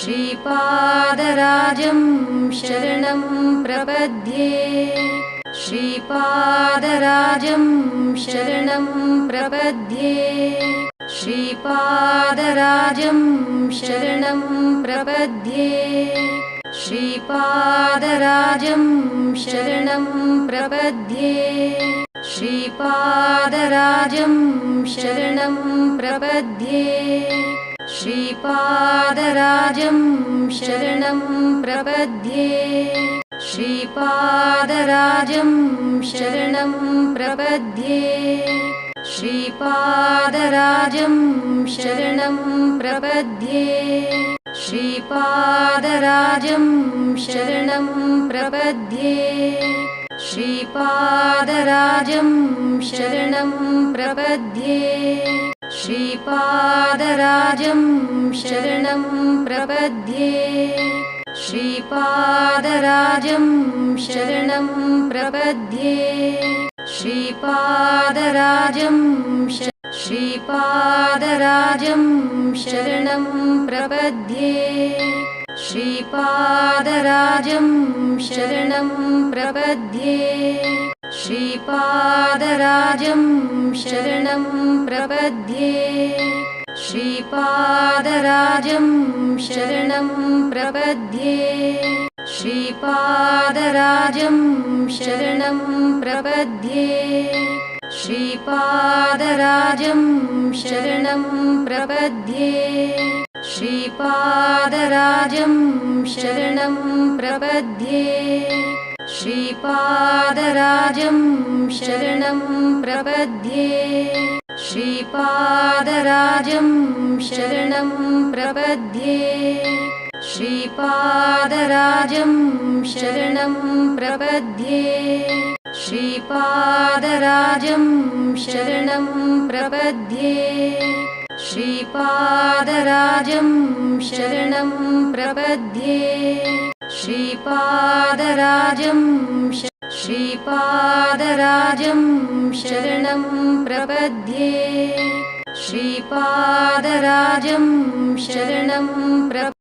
श्रीपादराजं शरणं प्रपद्ये श्रीपादराजं शरणं प्रपद्ये श्रीपादराजं शरणं प्रपद्ये श्रीपादराजं शरणं प्रपद्ये श्रीपादराजं शरणं प्रपद्ये श्रीपादराजं शरणं प्रपद्ये श्रीपादराजं शरणं प्रपद्ये श्रीपादराजं शरणं प्रपद्ये श्रीपादराजं शरणं प्रपद्ये श्रीपादराजं शरणं प्रपद्ये श्रीपादराजं शरणं प्रपद्ये श्रीपादराजं शरणं प्रपद्ये श्रीपादराजं श्रीपादराजं शरणं प्रपद्ये श्रीपादराजं शरणं प्रपद्ये श्रीपादराजं शरणं प्रपद्ये श्रीपादराजं शरणं प्रपद्ये श्रीपादराजं शरणं प्रपद्ये श्रीपादराजं शरणं प्रपद्ये श्रीपादराजं शरणं प्रपद्ये श्रीपादराजं शरणं प्रपद्ये श्रीपादराजं शरणं प्रपद्ये श्रीपादराजं शरणं प्रपद्ये श्रीपादराजं शरणं प्रपद्ये श्रीपादराजं शरणं प्रपद्ये श्रीपादराजं श्रीपादराजं शरणं प्रपद्ये श्रीपादराजं शरणं प्रपद्ये